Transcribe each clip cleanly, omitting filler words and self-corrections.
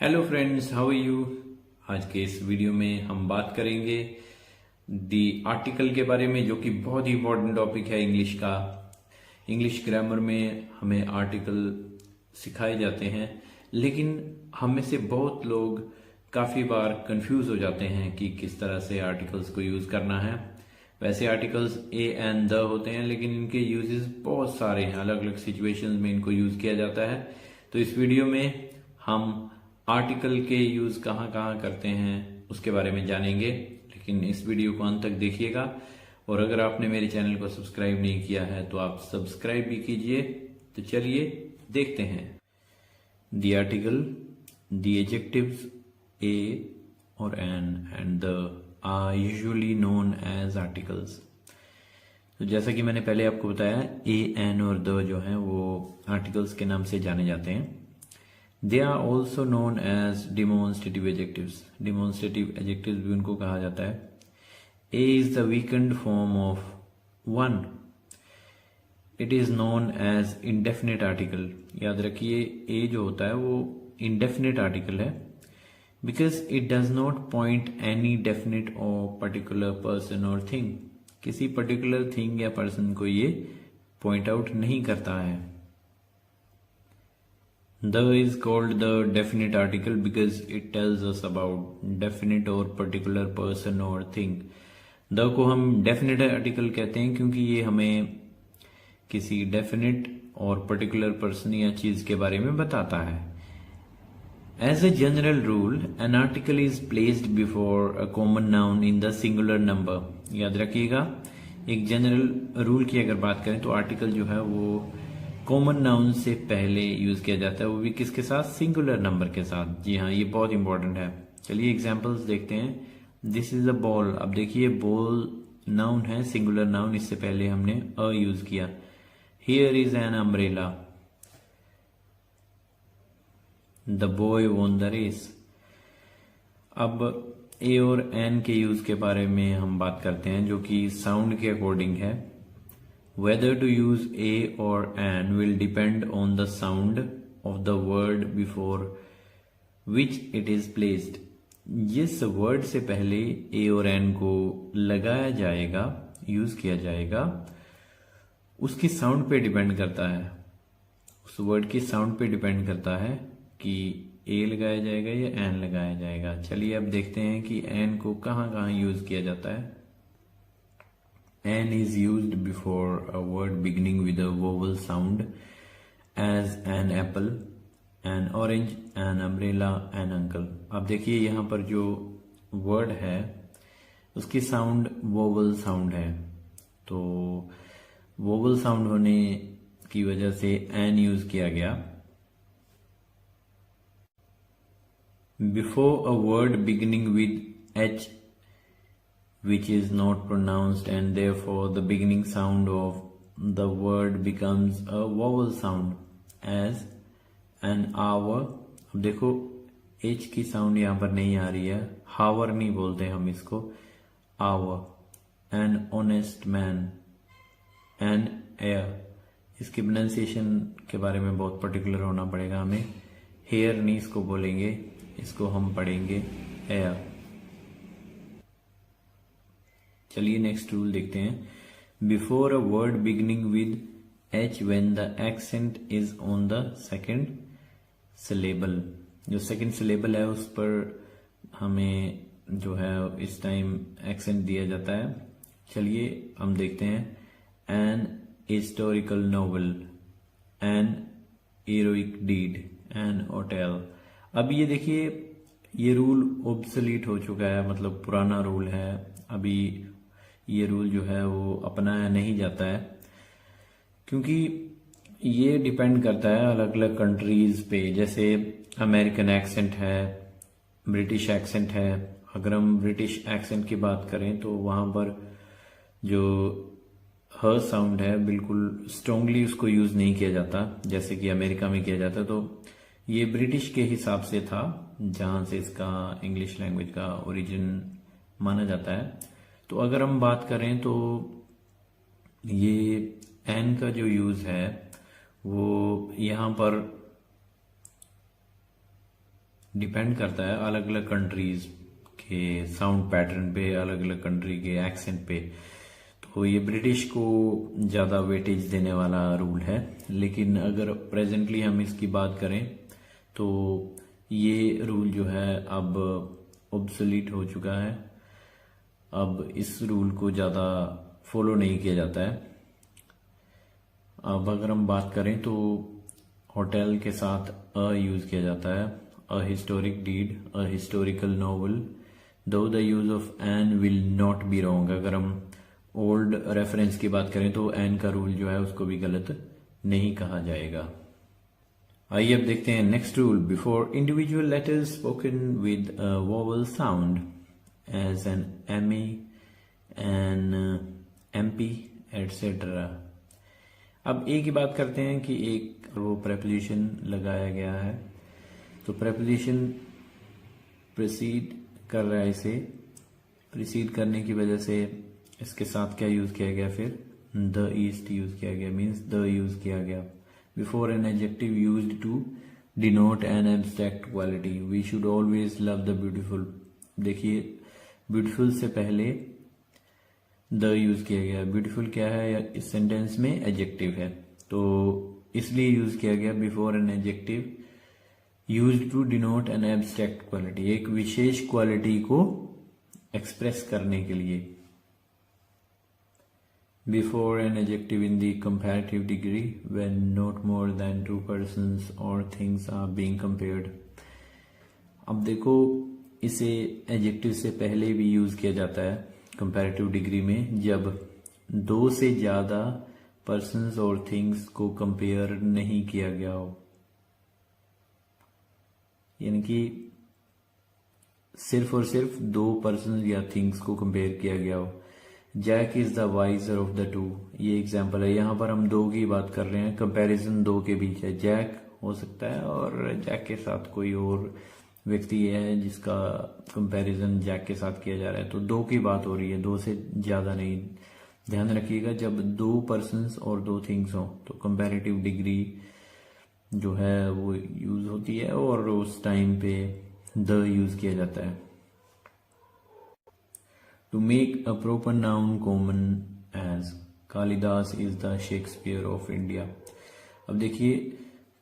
Hello friends, how are you. आज के इस वीडियो में हम बात करेंगे दी आर्टिकल के बारे में, जो कि बहुत ही इंपॉर्टेंट टॉपिक है इंग्लिश का। इंग्लिश ग्रामर में हमें आर्टिकल सिखाए जाते हैं, लेकिन हम में से बहुत लोग काफ़ी बार कंफ्यूज हो जाते हैं कि किस तरह से आर्टिकल्स को यूज़ करना है। वैसे आर्टिकल्स ए एंड द होते हैं, लेकिन इनके यूजेस बहुत सारे हैं, अलग अलग सिचुएशंस में इनको यूज़ किया जाता है। तो इस वीडियो में हम आर्टिकल के यूज कहाँ कहाँ करते हैं उसके बारे में जानेंगे, लेकिन इस वीडियो को अंत तक देखिएगा। और अगर आपने मेरे चैनल को सब्सक्राइब नहीं किया है तो आप सब्सक्राइब भी कीजिए। तो चलिए देखते हैं। The article, the adjectives a और an and the are usually known as articles. तो जैसा कि मैंने पहले आपको बताया, ए एन और द जो हैं वो आर्टिकल्स के नाम से जाने जाते हैं। They are also known as demonstrative adjectives. Demonstrative adjectives भी उनको कहा जाता है। A is the weakened form of one. It is known as indefinite article. याद रखिए, A जो होता है वो indefinite article है, because it does not point any definite or particular person or thing. किसी particular thing या person को ये point out नहीं करता है। The is called the definite article because it tells us about definite or particular person or thing. The को हम definite article कहते हैं क्योंकि ये हमें किसी definite और particular person या चीज के बारे में बताता है। As a general rule, an article is placed before a common noun in the singular number. याद रखिएगा, एक जनरल रूल की अगर बात करें तो आर्टिकल जो है वो कॉमन नाउन से पहले यूज किया जाता है, वो भी किसके साथ? सिंगुलर नंबर के साथ। जी हाँ, ये बहुत इंपॉर्टेंट है। चलिए एग्जांपल्स देखते हैं। This is a ball. अब देखिए, बॉल नाउन है, सिंगुलर नाउन, इससे पहले हमने अ यूज किया। Here is an umbrella. The boy won the race. अब ए और एन के यूज के बारे में हम बात करते हैं, जो कि साउंड के अकॉर्डिंग है। Whether to use a or an will depend on the sound of the word before which it is placed. जिस वर्ड से पहले a और n को लगाया जाएगा, यूज किया जाएगा, उसकी साउंड पे डिपेंड करता है। उस वर्ड की साउंड पे डिपेंड करता है कि a लगाया जाएगा या n लगाया जाएगा। चलिए अब देखते हैं कि n को कहाँ कहाँ यूज किया जाता है। An is used before a word beginning with a vowel sound, as an apple, an orange, an umbrella, an uncle. अब देखिए यहाँ पर जो वर्ड है उसकी साउंड वोवल साउंड है, तो वोवल साउंड होने की वजह से एन यूज किया गया। Before a word beginning with H which is not pronounced, and therefore the beginning sound of the word becomes a vowel sound, as an hour. अब देखो, h की साउंड यहाँ पर नहीं आ रही है, हावर नहीं बोलते हम इसको, hour. An honest man, an air. इसकी प्रोनाउंसिएशन के बारे में बहुत पर्टिकुलर होना पड़ेगा हमें। हेयर नहीं इसको बोलेंगे, इसको हम पढ़ेंगे एयर। चलिए नेक्स्ट रूल देखते हैं। Before a word beginning with H when the accent is on the second syllable. जो सेकेंड सिलेबल है उस पर हमें जो है इस टाइम एक्सेंट दिया जाता है। चलिए हम देखते हैं। An historical novel, an heroic deed, an hotel. अब ये देखिए, ये रूल ऑब्सोलीट हो चुका है, मतलब पुराना रूल है। अभी ये रूल जो है वो अपनाया नहीं जाता है, क्योंकि ये डिपेंड करता है अलग अलग कंट्रीज पे। जैसे अमेरिकन एक्सेंट है, ब्रिटिश एक्सेंट है। अगर हम ब्रिटिश एक्सेंट की बात करें तो वहां पर जो ह साउंड है बिल्कुल स्ट्रांगली उसको यूज नहीं किया जाता, जैसे कि अमेरिका में किया जाता। तो ये ब्रिटिश के हिसाब से था, जहां से इसका इंग्लिश लैंग्वेज का ओरिजिन माना जाता है। तो अगर हम बात करें तो ये एन का जो यूज है वो यहाँ पर डिपेंड करता है अलग अलग कंट्रीज के साउंड पैटर्न पे, अलग अलग कंट्री के एक्सेंट पे। तो ये ब्रिटिश को ज़्यादा वेटेज देने वाला रूल है, लेकिन अगर प्रेजेंटली हम इसकी बात करें तो ये रूल जो है अब ऑब्सोलीट हो चुका है। अब इस रूल को ज़्यादा फॉलो नहीं किया जाता है। अब अगर हम बात करें तो होटल के साथ अ यूज़ किया जाता है। A historic deed, a historical novel, though the use of an will not be wrong. अगर हम ओल्ड रेफरेंस की बात करें तो एन का रूल जो है उसको भी गलत नहीं कहा जाएगा। आइए अब देखते हैं next rule. Before individual letters spoken with vowel sound as an M N MP etcetera. अब ए की बात करते हैं कि एक वो प्रेपोजिशन लगाया गया है, तो प्रेपोजिशन प्रीसीड कर रहा है। इसे प्रीसीड करने की वजह से इसके साथ क्या यूज किया गया, फिर द ईस्ट यूज किया गया, मीन्स द यूज किया गया। Before an adjective used to denote an abstract quality, we should always love the beautiful. देखिए ब्यूटीफुल से पहले द यूज किया गया। ब्यूटीफुल क्या है इस सेंटेंस में, एडजेक्टिव है, तो इसलिए यूज किया गया before an adjective used to denote an abstract quality, एक विशेष क्वालिटी को एक्सप्रेस करने के लिए। Before an adjective in the comparative degree when not more than two persons or things are being compared। अब देखो इसे एडजेक्टिव से पहले भी यूज किया जाता है कंपैरेटिव डिग्री में, जब दो से ज्यादा पर्सन्स और थिंग्स को कंपेयर नहीं किया गया हो, यानी कि सिर्फ और सिर्फ दो पर्सन या थिंग्स को कंपेयर किया गया हो। Jack is the wiser of the two, ये एग्जाम्पल है। यहां पर हम दो की बात कर रहे हैं, कंपैरिजन दो के बीच है। जैक हो सकता है और जैक के साथ कोई और व्यक्ति है जिसका कंपैरिजन जैक के साथ किया जा रहा है, तो दो की बात हो रही है, दो से ज्यादा नहीं। ध्यान रखिएगा जब दो पर्सन्स और दो थिंग्स हो तो कंपैरेटिव डिग्री जो है वो यूज होती है और उस टाइम पे द यूज किया जाता है। To make a proper noun common as Kalidas is the Shakespeare of India। अब देखिए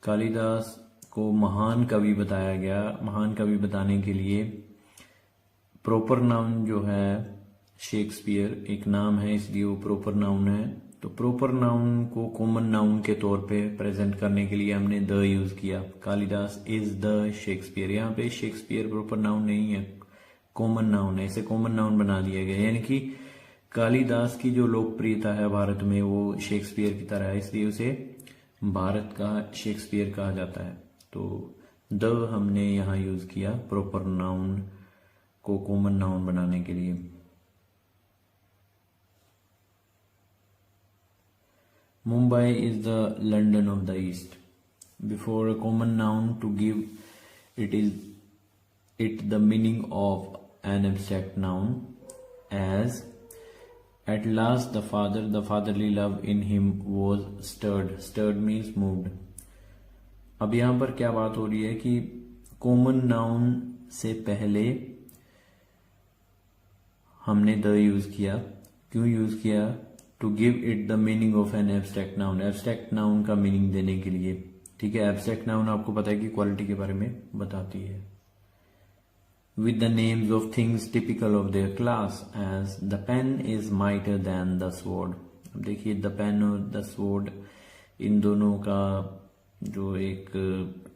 कालिदास को महान कवि बताया गया। महान कवि बताने के लिए प्रॉपर नाउन जो है शेक्सपियर एक नाम है, इसलिए वो प्रॉपर नाउन है। तो प्रॉपर नाउन को कॉमन नाउन के तौर पे प्रेजेंट करने के लिए हमने द यूज किया। कालिदास इज द शेक्सपियर, यहाँ पे शेक्सपियर प्रॉपर नाउन नहीं है, कॉमन नाउन है, इसे कॉमन नाउन बना दिया गया। यानी कि कालिदास की जो लोकप्रियता है भारत में वो शेक्सपियर की तरह है, इसलिए उसे भारत का शेक्सपियर कहा जाता है। तो द हमने यहाँ यूज किया प्रॉपर नाउन को कॉमन नाउन बनाने के लिए। Mumbai is the London of the east. Before a common noun to give it the meaning of an abstract noun as at last the fatherly love in him was stirred means moved। अब यहां पर क्या बात हो रही है कि common noun से पहले हमने द यूज किया। क्यों यूज किया? To give it the meaning of an abstract noun, abstract noun का मीनिंग देने के लिए। ठीक है, एब्स्ट्रैक्ट नाउन आपको पता है कि क्वालिटी के बारे में बताती है। with the names of things typical of their class as the pen is mightier than the sword। अब देखिए the pen और the sword इन दोनों का जो एक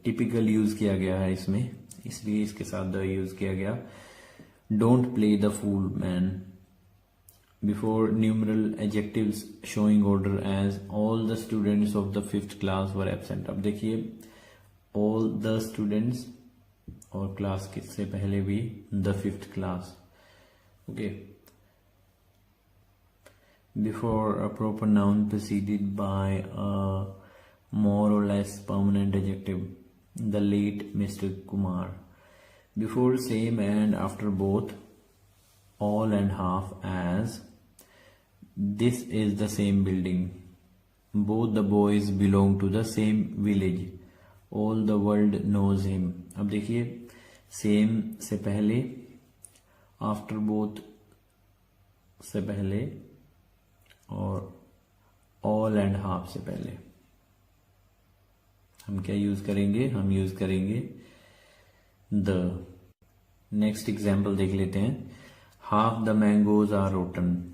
टिपिकल यूज किया गया है इसमें, इसलिए इसके साथ द यूज किया गया। don't play the fool man before numeral adjectives showing order as all the students of the 5th class were absent। अब देखिए all the students और क्लास किससे पहले भी the 5th class. Okay, before a proper noun preceded by a more और less permanent adjective, the late mister Kumar. Before same and after both, all and half as this is the same building, both the boys belong to the same village, all the world knows him. अब देखिए same से पहले, after both से पहले और all and half से पहले हम क्या यूज करेंगे? हम यूज करेंगे द। नेक्स्ट एग्जाम्पल देख लेते हैं। Half the mangoes are rotten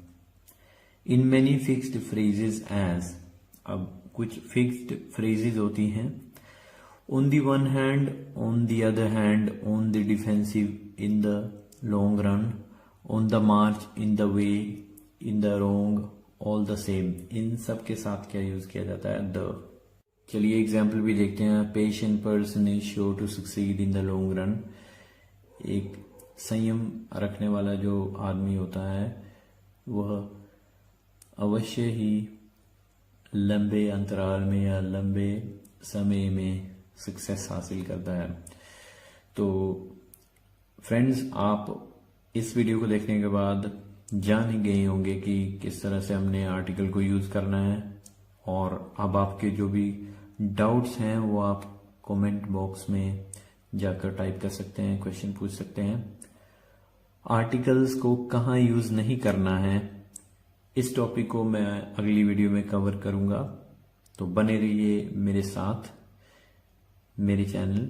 in many fixed phrases as. अब कुछ फिक्स्ड फ्रेजेस होती हैं। On the one hand, on the other hand, on the defensive, in the long run, on the march, in the way, in the wrong, all the same. इन सब के साथ क्या use किया जाता है? द। चलिए एग्जाम्पल भी देखते हैं। Patient person is sure to succeed in the long run. एक संयम रखने वाला जो आदमी होता है वह अवश्य ही लंबे अंतराल में या लंबे समय में सक्सेस हासिल करता है। तो फ्रेंड्स, आप इस वीडियो को देखने के बाद जान ही गए होंगे कि किस तरह से हमने आर्टिकल को यूज करना है। और अब आपके जो भी डाउट्स हैं वो आप कमेंट बॉक्स में जाकर टाइप कर सकते हैं, क्वेश्चन पूछ सकते हैं। आर्टिकल्स को कहाँ यूज नहीं करना है, इस टॉपिक को मैं अगली वीडियो में कवर करूंगा। तो बने रहिए मेरे साथ, मेरे channel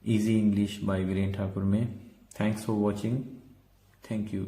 easy English by Viren Thakur में। Thanks for watching. Thank you.